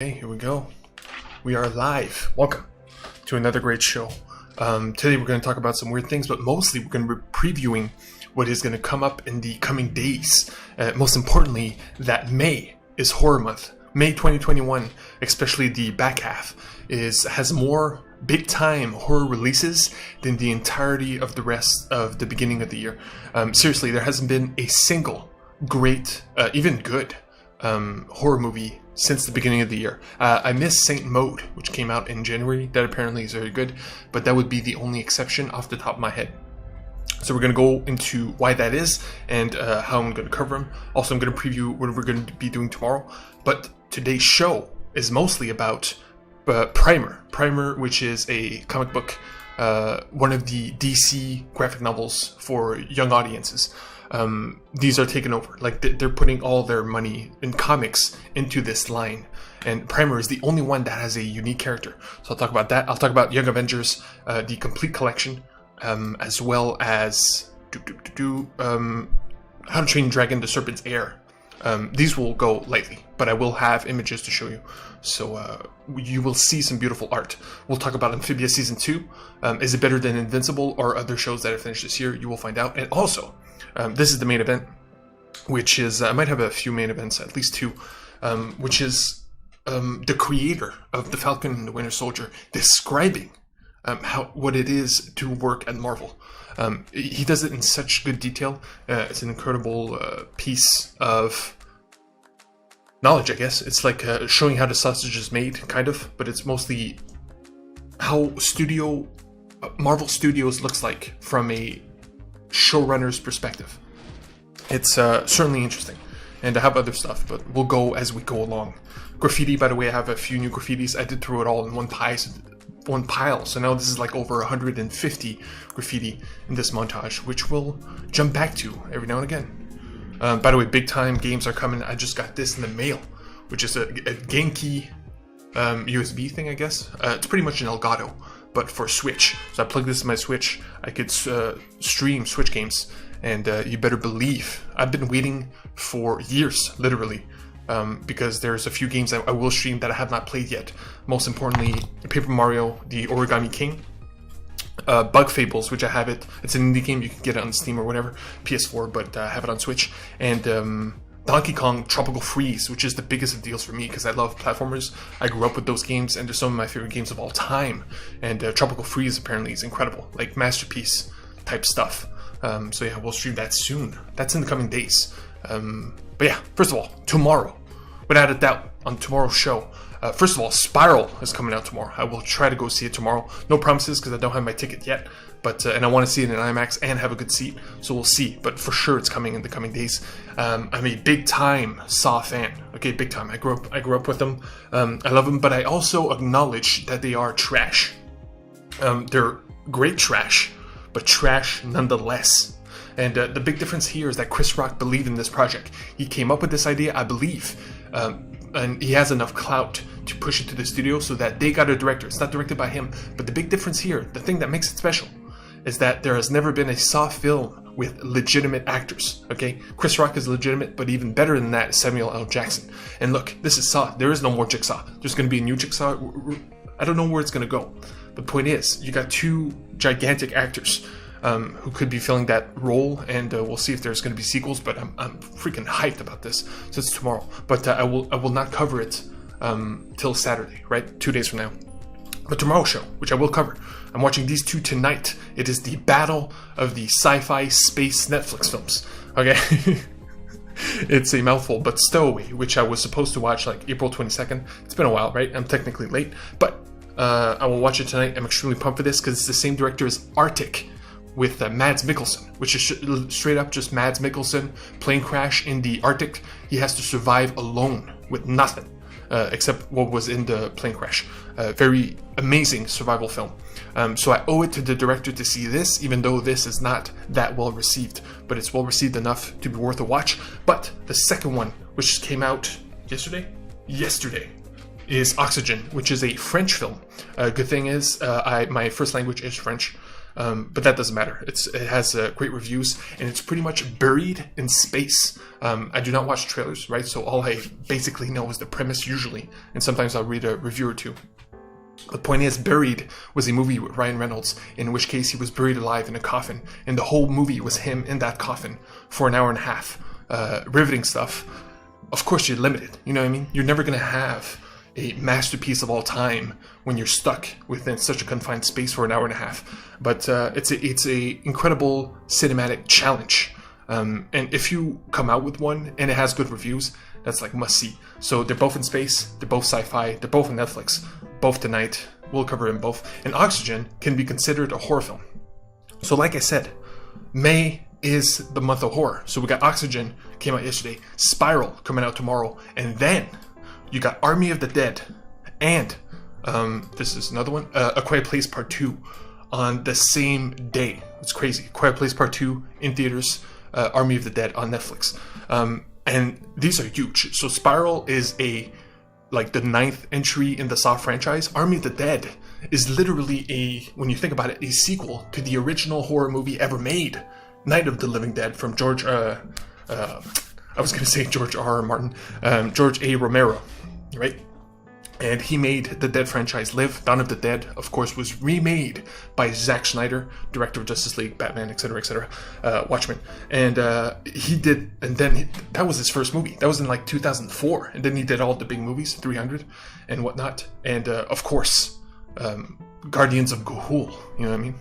Okay, here we go. We are live. Welcome to another great show. Today we're going to talk about some weird things, but mostly we're going to be previewing what is going to come up in the coming days. Most importantly, that May is horror month. May 2021, especially the back half, has more big-time horror releases than the entirety of the rest of the beginning of the year. Seriously, there hasn't been a single great, even good, horror movie since the beginning of the year. I missed Saint Maud, which came out in January. That apparently is very good, but that would be the only exception off the top of my head. So we're going to go into why that is and how I'm going to cover them. Also, I'm going to preview what we're going to be doing tomorrow. But today's show is mostly about Primer. Primer, which is a comic book, one of the DC graphic novels for young audiences. These are taken over. Like, they're putting all their money in comics into this line. And Primer is the only one that has a unique character. So I'll talk about that. I'll talk about Young Avengers, the complete collection, as well as How to Train Your Dragon, The Serpent's Heir. These will go lightly, but I will have images to show you. So you will see some beautiful art. We'll talk about Amphibia Season 2. Is it better than Invincible or other shows that have finished this year? You will find out. And also, this is the main event, which is, I might have a few main events, at least two, which is the creator of The Falcon and the Winter Soldier describing what it is to work at Marvel. He does it in such good detail. It's an incredible piece of knowledge, I guess. It's like showing how the sausage is made, kind of, but it's mostly how Marvel Studios looks like from a showrunner's perspective. It's certainly interesting, and I have other stuff, but we'll go as we go along. Graffiti, by the way, I have a few new graffitis. I did throw it all in one pile, so now this is like over 150 graffiti in this montage, which we'll jump back to every now and again. By the way, big time games are coming. I just got this in the mail, which is a Genki USB thing, I guess. It's pretty much an Elgato, but for Switch. So I plug this in my Switch. I could stream Switch games, and you better believe I've been waiting for years, literally, because there's a few games I will stream that I have not played yet. Most importantly, Paper Mario, the Origami King, Bug Fables, which I have it. It's an indie game. You can get it on Steam or whatever, PS4, but I have it on Switch. And Donkey Kong Tropical Freeze, which is the biggest of deals for me because I love platformers. I grew up with those games, and they're some of my favorite games of all time. And Tropical Freeze apparently is incredible, like masterpiece type stuff. So yeah, we'll stream that soon. That's in the coming days. But yeah, first of all, tomorrow, without a doubt, on tomorrow's show. First of all, Spiral is coming out tomorrow. I will try to go see it tomorrow. No promises because I don't have my ticket yet, but and I want to see it in IMAX and have a good seat, so we'll see. But for sure, it's coming in the coming days. I'm a big time Saw fan. Okay, big time. I grew up with them. I love them, but I also acknowledge that they are trash. They're great trash, but trash nonetheless. And the big difference here is that Chris Rock believed in this project. He came up with this idea, I believe, and he has enough clout to push it to the studio so that they got a director. It's not directed by him, but the big difference here, the thing that makes it special, is that there has never been a Saw film with legitimate actors, okay? Chris Rock is legitimate, but even better than that is Samuel L. Jackson. And look, this is Saw. There is no more Jigsaw. There's going to be a new Jigsaw. I don't know where it's going to go. The point is, you got two gigantic actors who could be filling that role, and we'll see if there's going to be sequels, but I'm freaking hyped about this, so it's tomorrow. But I will not cover it till Saturday, right? 2 days from now. But tomorrow's show, which I will cover, I'm watching these two tonight. It is the battle of the sci-fi space Netflix films, okay? It's a mouthful, but Stowaway, which I was supposed to watch like April 22nd. It's been a while, right? I'm technically late, but I will watch it tonight. I'm extremely pumped for this because it's the same director as Arctic, with Mads Mikkelsen, which is straight up just Mads Mikkelsen, plane crash in the Arctic. He has to survive alone with nothing except what was in the plane crash. Very amazing survival film. So I owe it to the director to see this, even though this is not that well received, but it's well received enough to be worth a watch. But the second one, which came out yesterday, is Oxygen, which is a French film. Good thing is, my first language is French. but that doesn't matter. It has great reviews, and it's pretty much buried in space. I do not watch trailers, right? So all I basically know is the premise usually, and sometimes I'll read a review or two. The point is, Buried was a movie with Ryan Reynolds, in which case he was buried alive in a coffin, and the whole movie was him in that coffin for an hour and a half. Riveting stuff. Of course, you're limited, you know what I mean? You're never going to have a masterpiece of all time when you're stuck within such a confined space for an hour and a half. But it's a incredible cinematic challenge. And if you come out with one and it has good reviews, that's like must see. So they're both in space, they're both sci-fi, they're both on Netflix, both tonight. We'll cover them both. And Oxygen can be considered a horror film. So like I said, May is the month of horror. So we got Oxygen, came out yesterday, Spiral coming out tomorrow, and then you got Army of the Dead, and this is another one, A Quiet Place Part 2 on the same day. It's crazy. Quiet Place Part 2 in theaters, Army of the Dead on Netflix. And these are huge. So Spiral is the 9th entry in the Saw franchise. Army of the Dead is literally when you think about it, a sequel to the original horror movie ever made, Night of the Living Dead, from George R. Martin, George A. Romero, right? And he made the Dead franchise live. Dawn of the Dead, of course, was remade by Zack Snyder, director of Justice League, Batman, etc., etc., Watchmen. And that was his first movie. That was in 2004. And then he did all the big movies, 300 and whatnot. And of course, Guardians of Ga'Hoole, you know what I mean?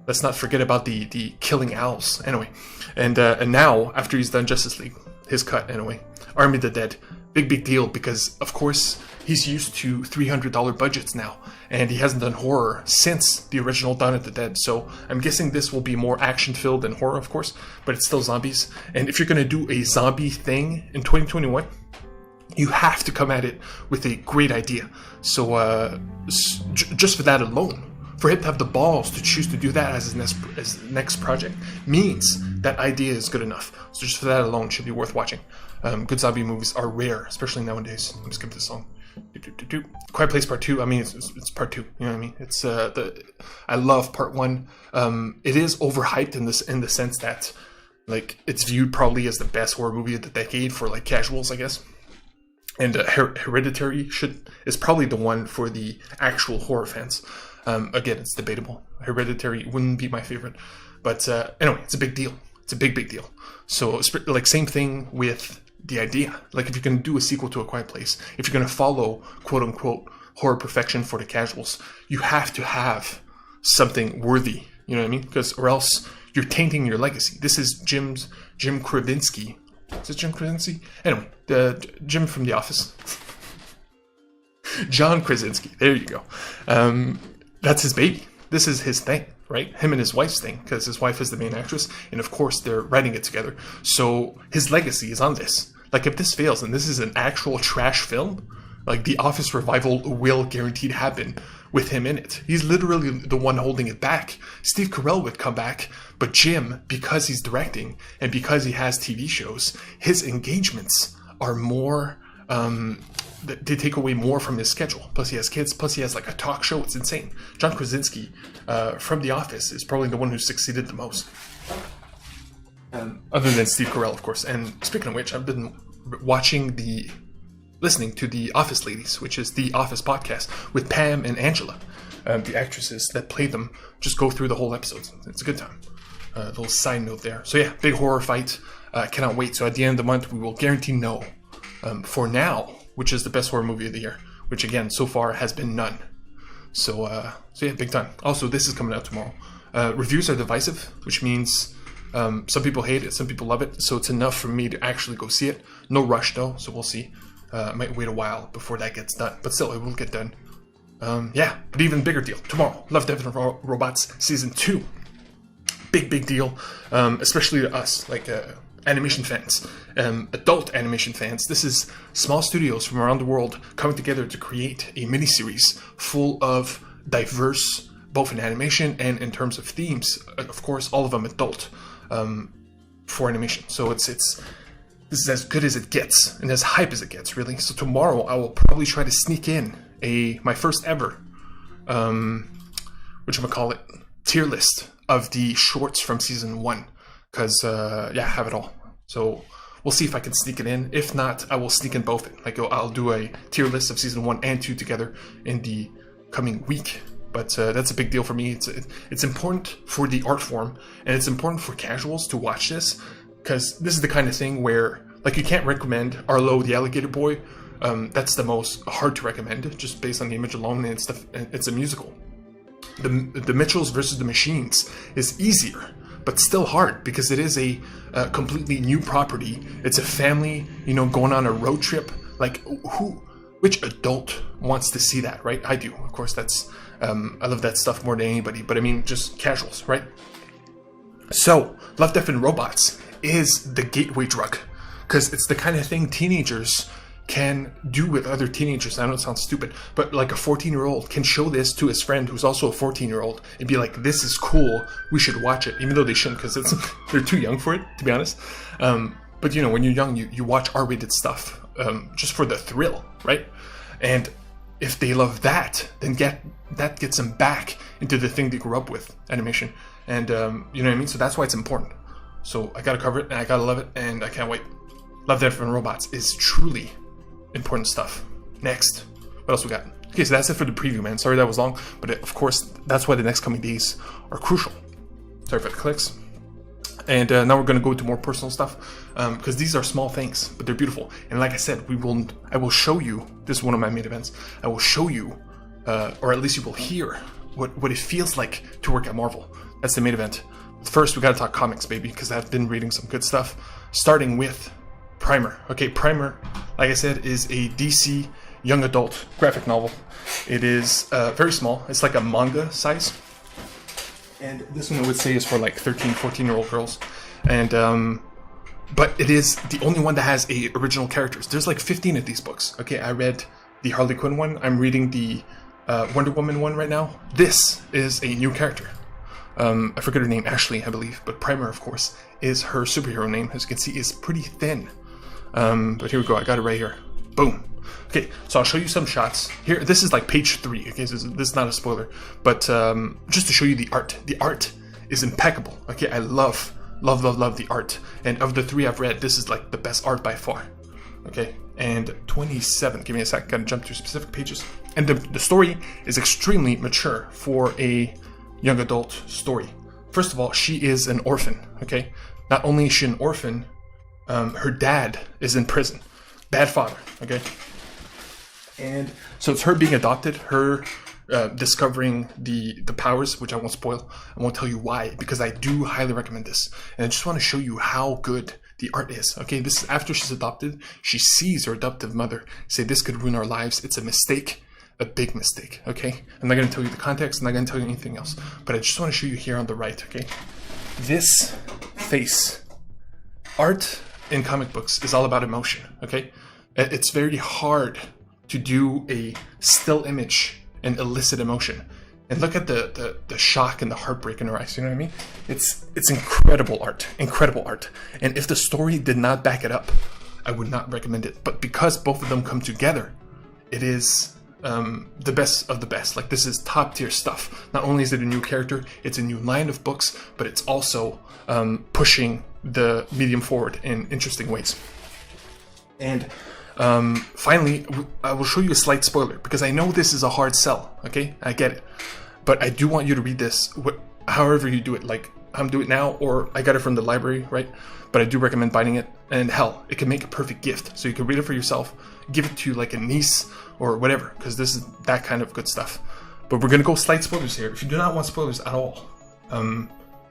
Let's not forget about the killing owls. Anyway, and now, after he's done Justice League, his cut anyway, Army of the Dead, big deal, because of course he's used to $300 budgets now, and he hasn't done horror since the original Dawn of the Dead. So I'm guessing this will be more action filled than horror, of course, but it's still zombies. And if you're gonna do a zombie thing in 2021, you have to come at it with a great idea. So just for that alone, for him to have the balls to choose to do that as his next project means that idea is good enough. So just for that alone, should be worth watching. Good zombie movies are rare, especially nowadays. Let me skip this song. Quiet Place Part 2. I mean, it's Part 2. You know what I mean? It's I love Part 1. It is overhyped in the sense that it's viewed probably as the best horror movie of the decade for casuals, I guess. And Hereditary is probably the one for the actual horror fans. Again, it's debatable. Hereditary wouldn't be my favorite, but anyway, it's a big deal. It's a big deal. So, same thing with the idea. If you're going to do a sequel to A Quiet Place, if you're going to follow quote unquote horror perfection for the casuals, you have to have something worthy. You know what I mean? Or else you're tainting your legacy. This is Jim Krasinski. Is it Jim Krasinski? Anyway, the Jim from The Office. John Krasinski. There you go. That's his baby. This is his thing, right? Him and his wife's thing, because his wife is the main actress, and of course they're writing it together. So his legacy is on this. If this fails, and this is an actual trash film, The Office revival will guaranteed happen with him in it. He's literally the one holding it back. Steve Carell would come back, but Jim, because he's directing and because he has TV shows, his engagements are more. They take away more from his schedule. Plus he has kids. Plus he has a talk show. It's insane. John Krasinski from The Office is probably the one who succeeded the most. Other than Steve Carell, of course. And speaking of which, I've been listening to The Office Ladies, which is the Office podcast with Pam and Angela. The actresses that play them just go through the whole episodes. It's a good time. Little side note there. So yeah, big horror fight. Cannot wait. So at the end of the month, we will guarantee know. For now, which is the best horror movie of the year, which again, so far has been none. So yeah, big time. Also, this is coming out tomorrow. Reviews are divisive, which means some people hate it, some people love it. So it's enough for me to actually go see it. No rush though, so we'll see. I might wait a while before that gets done, but still, it will get done. Yeah, but even bigger deal. Tomorrow, Love, Death, and Robots Season 2. Big deal, especially to us, animation fans, adult animation fans. This is small studios from around the world coming together to create a miniseries full of diverse, both in animation and in terms of themes. Of course, all of them adult for animation. So this is as good as it gets and as hype as it gets, really. So tomorrow I will probably try to sneak in my first ever, whatchamacallit, tier list of the shorts from season 1, because yeah, I have it all. So we'll see if I can sneak it in. If not, I will sneak in both. Like I'll do a tier list of season 1 and 2 together in the coming week. But that's a big deal for me. It's important for the art form, and it's important for casuals to watch this, because this is the kind of thing where, like, you can't recommend Arlo the Alligator Boy. That's the most hard to recommend, just based on the image alone, and it's a musical. The Mitchells versus the Machines is easier, but still hard, because it is a completely new property. It's a family, going on a road trip. Like, which adult wants to see that, right? I do, of course. That's I love that stuff more than anybody, but I mean, just casuals, right? So, Love, Death, and Robots is the gateway drug, because it's the kind of thing teenagers can do with other teenagers. I know it sounds stupid, but like a 14-year-old can show this to his friend who's also a 14-year-old and be like, this is cool, we should watch it, even though they shouldn't, because they're too young for it, to be honest. But when you're young, you watch R-rated stuff just for the thrill, right? And if they love that, then that gets them back into the thing they grew up with, animation. And you know what I mean? So that's why it's important. So I gotta cover it, and I gotta love it, and I can't wait. Love, Death, and Robots is truly important stuff. Next, what else we got? Okay, so that's it for the preview, man. Sorry that was long, but of course, that's why the next coming days are crucial. Sorry for the clicks. And now we're going to go to more personal stuff, because these are small things, but they're beautiful. And like I said, I will show you, this is one of my main events, I will show you, or at least you will hear, what it feels like to work at Marvel. That's the main event. First, we got to talk comics, baby, because I've been reading some good stuff, starting with Primer. Okay, Primer, like I said, is a DC young adult graphic novel. It is very small. It's like a manga size. And this one I would say is for like 13, 14-year-old girls. And but it is the only one that has original characters. There's like 15 of these books. Okay, I read the Harley Quinn one. I'm reading the Wonder Woman one right now. This is a new character. I forget her name, Ashley, I believe. But Primer, of course, is her superhero name. As you can see, is pretty thin. But here we go. I got it right here. Boom. Okay, so I'll show you some shots. Here, this is like page 3. Okay, so this is not a spoiler. But just to show you the art. The art is impeccable. Okay, I love the art. And of the 3 I've read, this is like the best art by far. Okay, and 27. Give me a sec. Gotta jump to specific pages. And the story is extremely mature for a young adult story. First of all, she is an orphan. Okay, not only is she an orphan, her dad is in prison. Bad father. Okay. And so it's her being adopted, her discovering the powers, which I won't spoil. I won't tell you why, because I do highly recommend this. And I just want to show you how good the art is. Okay, this is after she's adopted. She sees her adoptive mother say, this could ruin our lives. It's a mistake, a big mistake. Okay, I'm not going to tell you the context. I'm not going to tell you anything else. But I just want to show you here on the right. Okay, this face. Art in comic books is all about emotion. Okay, it's very hard to do a still image and elicit emotion. And look at the shock and the heartbreak in her eyes, you know what I mean? It's incredible art, incredible art. And if the story did not back it up, I would not recommend it. But because both of them come together, it is the best of the best. Like, this is top tier stuff. Not only is it a new character, it's a new line of books, but it's also pushing the medium forward in interesting ways. And finally, I will show you a slight spoiler, because I know this is a hard sell, okay? I get it. But I do want you to read this, however you do it. Like, I'm doing it now, or I got it from the library, right? But I do recommend buying it. And hell, it can make a perfect gift. So you can read it for yourself, give it to like a niece or whatever, because this is that kind of good stuff. But we're going to go slight spoilers here. If you do not want spoilers at all,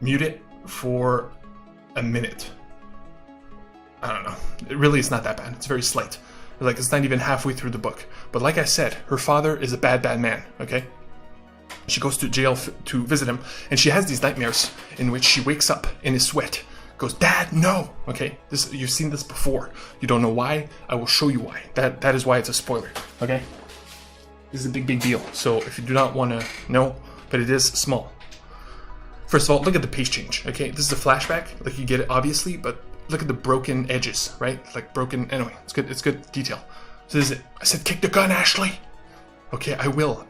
mute it for a minute. I don't know. It really is not that bad. It's very slight. Like, it's not even halfway through the book. But like I said, her father is a bad man, okay? She goes to jail to visit him, and she has these nightmares in which she wakes up in a sweat, goes, Dad, no! Okay, you've seen this before. You don't know why? I will show you why. That is why it's a spoiler, okay? This is a big deal. So if you do not want to know, but it is small. First of all, look at the page change, okay? This is a flashback, like you get it obviously, but look at the broken edges, right? Like broken, anyway, it's good detail. So this is it. I said, kick the gun, Ashley! Okay, I will.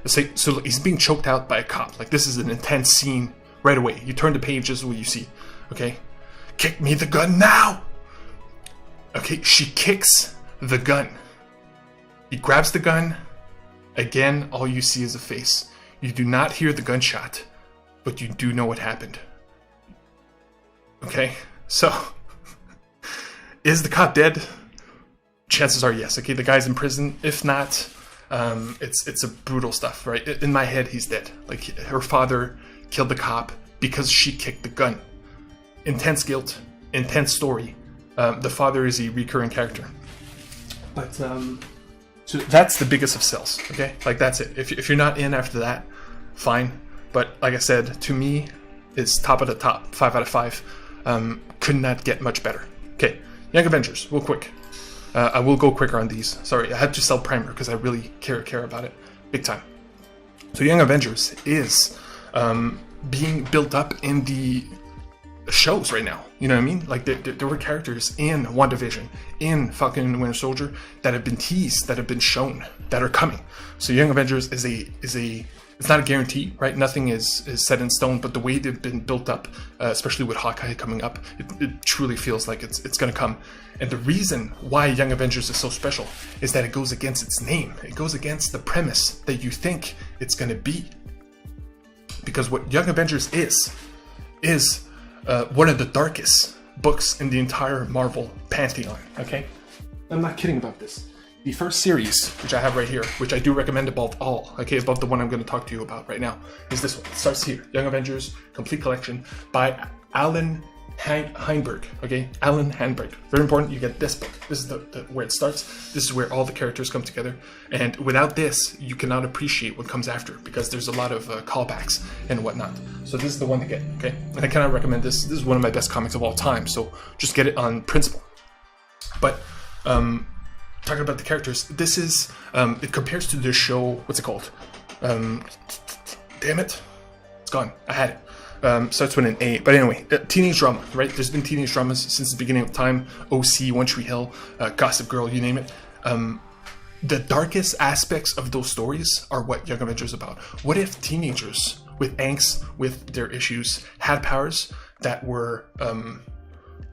So look, he's being choked out by a cop. Like, this is an intense scene right away. You turn the page, this is what you see. Okay? Kick me the gun now! Okay, she kicks the gun. He grabs the gun. Again, all you see is a face. You do not hear the gunshot, but you do know what happened. Okay? So, is the cop dead? Chances are yes. Okay, the guy's in prison. If not, it's a brutal stuff, right? In my head, he's dead. Like, her father killed the cop because she kicked the gun. Intense guilt, intense story. The father is a recurring character. But, so that's the biggest of sells, okay? Like, that's it. If you're not in after that, fine. But, like I said, to me, it's top of the top. 5 out of 5. Could not get much better. Okay, Young Avengers, real quick. I will go quicker on these. Sorry, I had to sell primer because I really care about it. Big time. So Young Avengers is being built up in the shows right now. You know what I mean? Like, there were characters in WandaVision, in Falcon and the Winter Soldier, that have been teased, that have been shown, that are coming. So Young Avengers is a it's not a guarantee, right? Nothing is set in stone, but the way they've been built up, especially with Hawkeye coming up, it truly feels like it's going to come. And the reason why Young Avengers is so special is that it goes against its name. It goes against the premise that you think it's going to be. Because what Young Avengers is one of the darkest books in the entire Marvel pantheon, okay? I'm not kidding about this. The first series, which I have right here, which I do recommend above all, okay, above the one I'm going to talk to you about right now, is this one. It starts here, Young Avengers Complete Collection by Alan Heinberg, okay? Alan Heinberg. Very important, you get this book. This is the where it starts. This is where all the characters come together. And without this, you cannot appreciate what comes after, because there's a lot of callbacks and whatnot. So this is the one to get, okay? And I cannot recommend this. This is one of my best comics of all time, so just get it on principle. But, talking about the characters, this is, it compares to the show, what's it called? Damn it. It's gone. I had it. Starts with an A. But anyway, teenage drama, right? There's been teenage dramas since the beginning of time. OC, One Tree Hill, Gossip Girl, you name it. The darkest aspects of those stories are what Young Avengers is about. What if teenagers with angst, with their issues, had powers that were,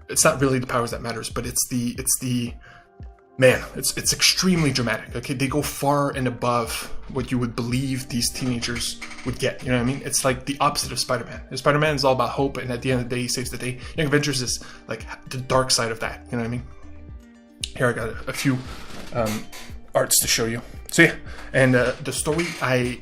it's not really the powers that matters, but it's the man, it's extremely dramatic, okay? They go far and above what you would believe these teenagers would get, you know what I mean? It's like the opposite of Spider-Man. Spider-Man is all about hope, and at the end of the day, he saves the day. Young Avengers is like the dark side of that, you know what I mean? Here I got a few arts to show you. So yeah, and the story I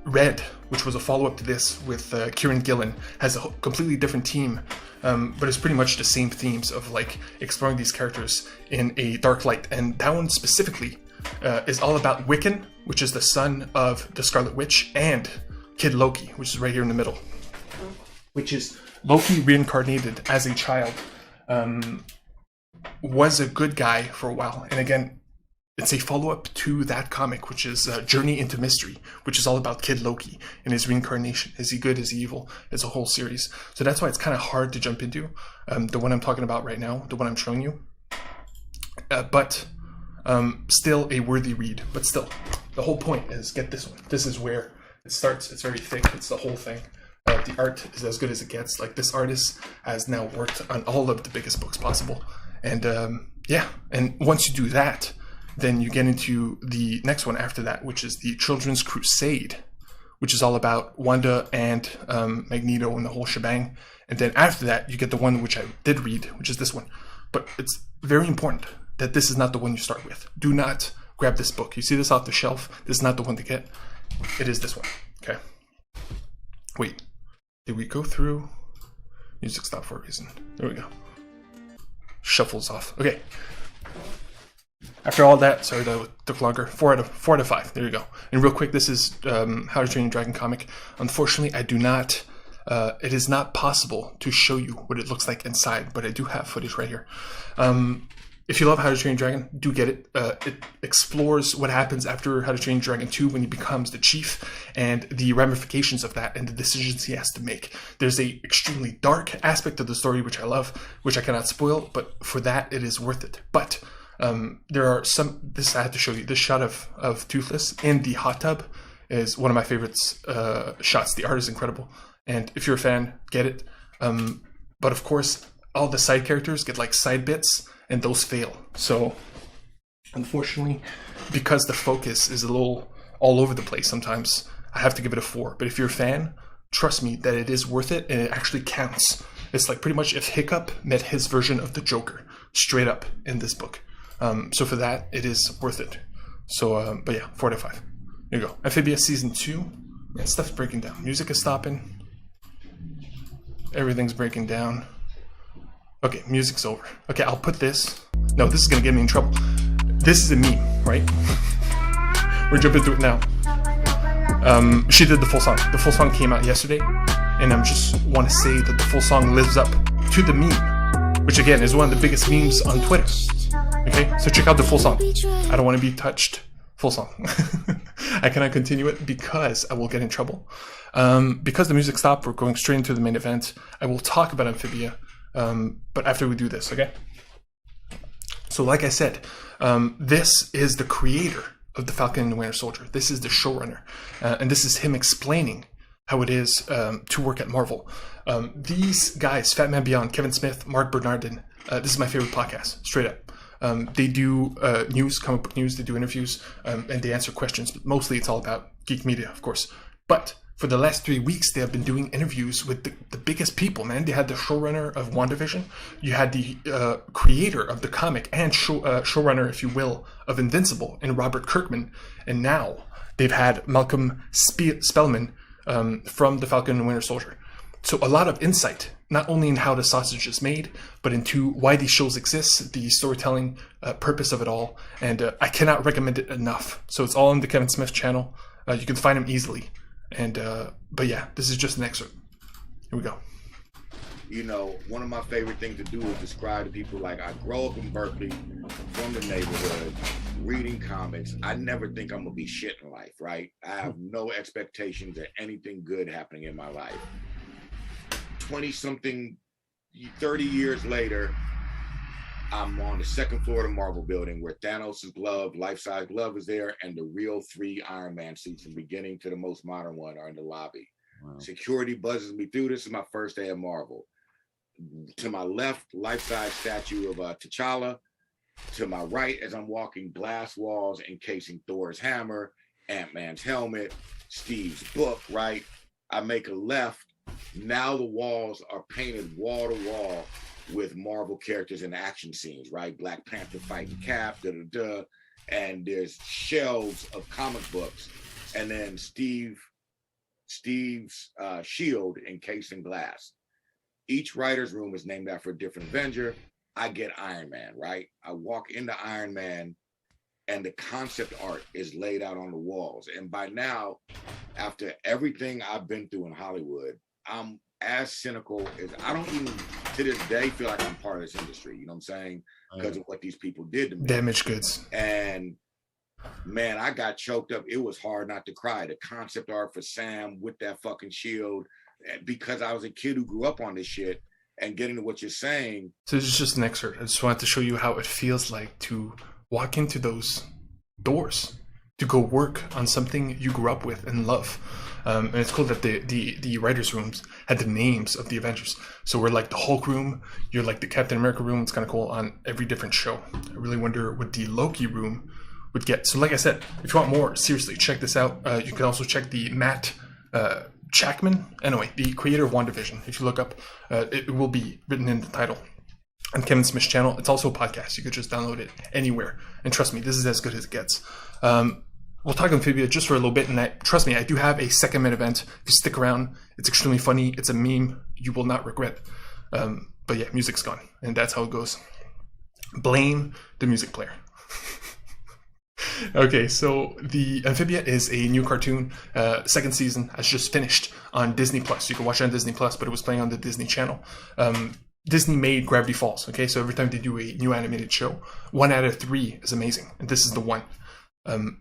read, which was a follow-up to this with Kieran Gillen, has a completely different team, but it's pretty much the same themes of like exploring these characters in a dark light. And that one specifically is all about Wiccan, which is the son of the Scarlet Witch, and Kid Loki, which is right here in the middle, which is Loki reincarnated as a child, was a good guy for a while. And again, it's a follow-up to that comic, which is Journey into Mystery, which is all about Kid Loki and his reincarnation. Is he good? Is he evil? It's a whole series. So that's why it's kind of hard to jump into. The one I'm talking about right now, the one I'm showing you. But still a worthy read. But still, the whole point is get this one. This is where it starts. It's very thick. It's the whole thing. The art is as good as it gets. Like, this artist has now worked on all of the biggest books possible. And yeah, and once you do that, then you get into the next one after that, which is the Children's Crusade, which is all about Wanda and Magneto and the whole shebang. And then after that, you get the one which I did read, which is this one. But it's very important that this is not the one you start with. Do not grab this book. You see this off the shelf. This is not the one to get. It is this one. Okay. Wait. Did we go through? Music stopped for a reason. There we go. Shuffles off. Okay. After all that, sorry that took longer. 4 out of 5. There you go. And real quick, this is How to Train Your Dragon comic. Unfortunately, I do not. It is not possible to show you what it looks like inside, but I do have footage right here. If you love How to Train Your Dragon, do get it. It explores what happens after How to Train Your Dragon 2 when he becomes the chief, and the ramifications of that and the decisions he has to make. There's a extremely dark aspect of the story which I love, which I cannot spoil, but for that it is worth it. But there are some, this I have to show you, this shot of Toothless in the hot tub is one of my favorite shots. The art is incredible, and if you're a fan, get it. But of course, all the side characters get like side bits, and those fail. So unfortunately, because the focus is a little all over the place sometimes, I have to give it a 4. But if you're a fan, trust me that it is worth it, and it actually counts. It's like pretty much if Hiccup met his version of the Joker, straight up in this book. So for that, it is worth it. So, but yeah, 4 out of 5. Here you go. Amphibia Season 2. Man, stuff's breaking down. Music is stopping. Everything's breaking down. Okay, music's over. Okay, I'll put this. No, this is gonna get me in trouble. This is a meme, right? We're jumping into it now. She did the full song. The full song came out yesterday, and I just want to say that the full song lives up to the meme, which again is one of the biggest memes on Twitter. Okay, so check out the full song. I don't want to be touched. Full song. I cannot continue it because I will get in trouble. Because the music stopped, we're going straight into the main event. I will talk about Amphibia, but after we do this, okay? So like I said, this is the creator of the Falcon and the Winter Soldier. This is the showrunner, and this is him explaining how it is to work at Marvel. These guys, Fat Man Beyond, Kevin Smith, Mark Bernardin, this is my favorite podcast, straight up. They do news, comic book news, they do interviews, and they answer questions, but mostly it's all about geek media, of course. But for the last 3 weeks, they have been doing interviews with the biggest people, man. They had the showrunner of WandaVision. You had the creator of the comic and showrunner, if you will, of Invincible in Robert Kirkman. And now they've had Malcolm Spellman from The Falcon and Winter Soldier. So a lot of insight, not only in how the sausage is made, but into why these shows exist, the storytelling purpose of it all. And I cannot recommend it enough. So it's all on the Kevin Smith channel. You can find him easily. And but yeah, this is just an excerpt. Here we go. You know, one of my favorite things to do is describe to people like I grow up in Berkeley, from the neighborhood, reading comics. I never think I'm gonna be shit in life, right? I have no expectations of anything good happening in my life. 20-something, 30 years later, I'm on the second floor of the Marvel building where Thanos' glove, life-size glove is there, and the real 3 Iron Man suits from beginning to the most modern one are in the lobby. Wow. Security buzzes me through. This is my first day at Marvel. To my left, life-size statue of T'Challa. To my right, as I'm walking, glass walls encasing Thor's hammer, Ant-Man's helmet, Steve's book, right? I make a left. Now the walls are painted wall to wall with Marvel characters in action scenes, right? Black Panther fighting Cap, and there's shelves of comic books, and then Steve's shield encased in glass. Each writer's room is named after a different Avenger. I get Iron Man, right? I walk into Iron Man, and the concept art is laid out on the walls. And by now, after everything I've been through in Hollywood, I'm as cynical as I don't even to this day feel like I'm part of this industry, you know what I'm saying? Because of what these people did to me. Damaged goods. And man, I got choked up. It was hard not to cry. The concept art for Sam with that fucking shield, because I was a kid who grew up on this shit, and getting to what you're saying. So this is just an excerpt. I just wanted to show you how it feels like to walk into those doors, to go work on something you grew up with and love. And it's cool that the writers' rooms had the names of the Avengers. So we're like the Hulk room, you're like the Captain America room. It's kind of cool on every different show. I really wonder what the Loki room would get. So like I said, if you want more, seriously, check this out. You can also check the Matt Jackman, anyway, the creator of WandaVision. If you look up, it will be written in the title. On Kevin Smith's channel, it's also a podcast. You could just download it anywhere. And trust me, this is as good as it gets. We'll talk Amphibia just for a little bit, and trust me, I do have a second main event. If you stick around, it's extremely funny. It's a meme you will not regret. But yeah, music's gone, and that's how it goes. Blame the music player. Okay, so the Amphibia is a new cartoon. Second season has just finished on Disney Plus. You can watch it on Disney Plus, but it was playing on the Disney Channel. Disney made Gravity Falls. Okay, so every time they do a new animated show, 1 out of 3 is amazing, and this is the one.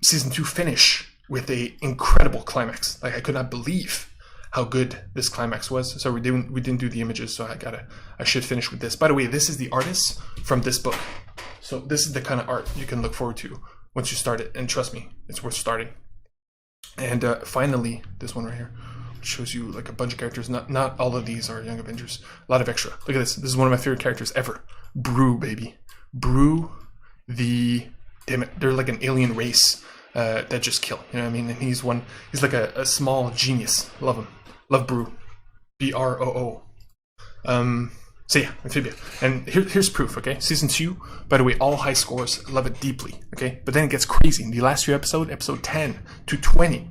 Season 2 finish with a incredible climax. Like, I could not believe how good this climax was. So we didn't do the images, so I should finish with this. By the way, this is the artist from this book. So this is the kind of art you can look forward to once you start it, and trust me, it's worth starting. And finally, this one right here, which shows you like a bunch of characters. Not all of these are Young Avengers. A lot of extra. Look at this. This is one of my favorite characters ever. Brew, baby. Brew, damn it, they're like an alien race that just kill. You know what I mean? And he's like a small genius. Love him. Love Brew. BROO. So yeah, Amphibia. And here's proof, okay? Season 2, by the way, all high scores, love it deeply, okay? But then it gets crazy. In the last few episodes, episode 10 to 20,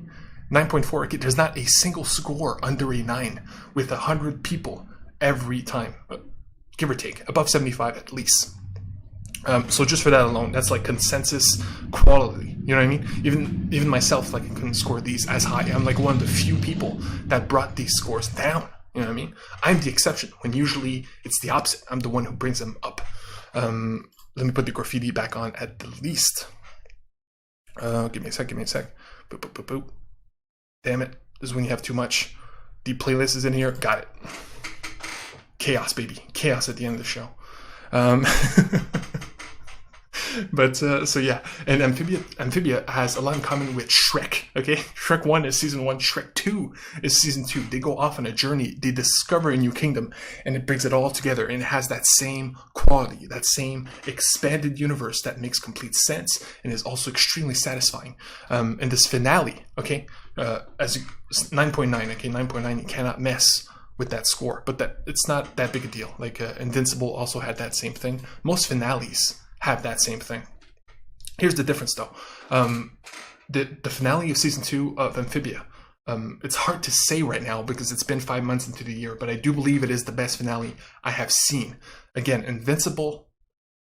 9.4, okay, there's not a single score under a 9 with 100 people every time. Give or take. Above 75 at least. So just for that alone, that's like consensus quality. You know what I mean? Even myself, like, I couldn't score these as high. I'm like one of the few people that brought these scores down. You know what I mean? I'm the exception, when usually it's the opposite. I'm the one who brings them up. Let me put the graffiti back on at the least. Give me a sec. Boop, boop, boop, boop. Damn it. This is when you have too much. The playlist is in here. Got it. Chaos, baby. Chaos at the end of the show. But so yeah, and Amphibia has a lot in common with Shrek. Okay, Shrek 1 is season 1, Shrek 2 is season 2. They go off on a journey, they discover a new kingdom, and it brings it all together, and it has that same quality, that same expanded universe that makes complete sense and is also extremely satisfying. And this finale, okay, 9.9, okay, 9.9, you cannot mess with that score, but that it's not that big a deal. Like Invincible also had that same thing. Most finales have that same thing. Here's the difference though. The finale of season 2 of Amphibia, it's hard to say right now because it's been 5 months into the year, but I do believe it is the best finale I have seen. Again, Invincible,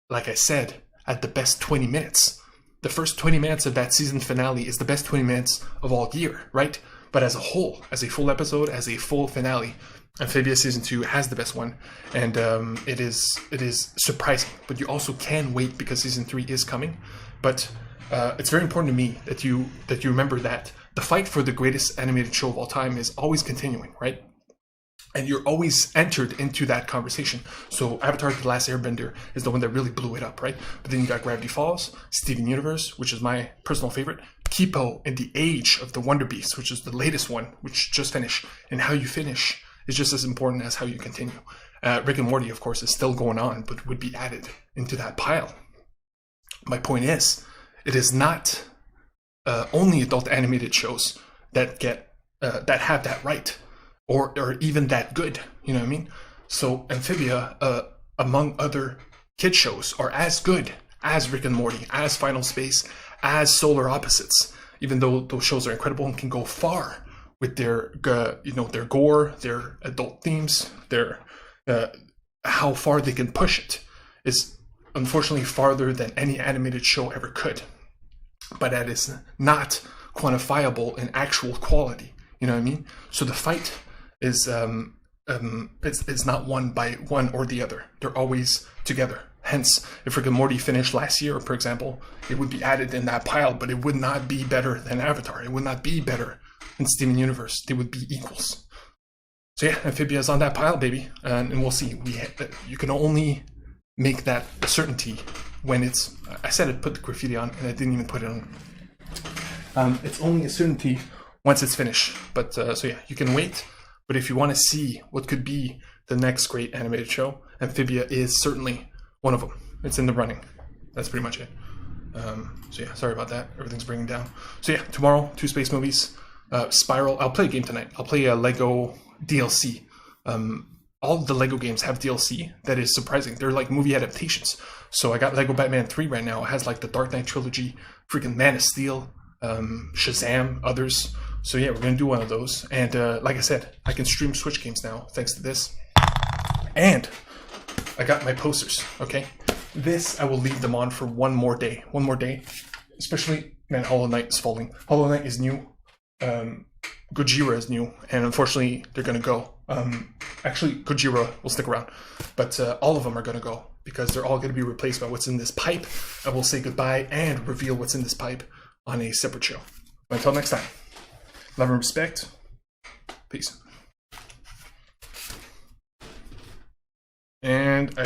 like I said, at the best 20 minutes. The first 20 minutes of that season finale is the best 20 minutes of all year, right? But as a whole, as a full episode, as a full finale, Amphibia season 2 has the best one, and it is surprising. But you also can wait because season 3 is coming. But it's very important to me that you remember that the fight for the greatest animated show of all time is always continuing, right? And you're always entered into that conversation. So Avatar: The Last Airbender is the one that really blew it up, right? But then you got Gravity Falls, Steven Universe, which is my personal favorite, Kipo, and The Age of the Wonder Beast, which is the latest one, which just finished. And how you finish is just as important as how you continue. Rick and Morty, of course, is still going on, but would be added into that pile. My point is, it is not only adult animated shows that get that have that right, or even that good. You know what I mean? So Amphibia, among other kid shows, are as good as Rick and Morty, as Final Space, as Solar Opposites. Even though those shows are incredible and can go far with their their gore, their adult themes, their how far they can push it is unfortunately farther than any animated show ever could. But that is not quantifiable in actual quality. You know what I mean? So the fight is it's not won by one or the other. They're always together. Hence, if Rick and Morty finished last year, for example, it would be added in that pile, but it would not be better than Avatar. It would not be better than Steven Universe. They would be equals. So yeah, Amphibia is on that pile, baby, and we'll see. You can only make that a certainty when it's. I said I'd put the graffiti on, and I didn't even put it on. It's only a certainty once it's finished. But so yeah, you can wait. But if you want to see what could be the next great animated show, Amphibia is certainly one of them. It's in the running. That's pretty much it. So yeah, sorry about that. Everything's bringing down. So yeah, tomorrow, 2 space movies. Spiral. I'll play a game tonight. I'll play a Lego DLC. All of the Lego games have DLC. That is surprising. They're like movie adaptations. So I got Lego Batman 3 right now. It has like the Dark Knight trilogy, freaking Man of Steel, Shazam, others. So yeah, we're going to do one of those. And like I said, I can stream Switch games now thanks to this. And I got my posters, okay? This, I will leave them on for one more day. One more day. Especially, man, Hollow Knight is falling. Hollow Knight is new. Gojira is new. And unfortunately, they're going to go. Actually, Gojira will stick around. But all of them are going to go. Because they're all going to be replaced by what's in this pipe. I will say goodbye and reveal what's in this pipe on a separate show. But until next time. Love and respect. Peace. And I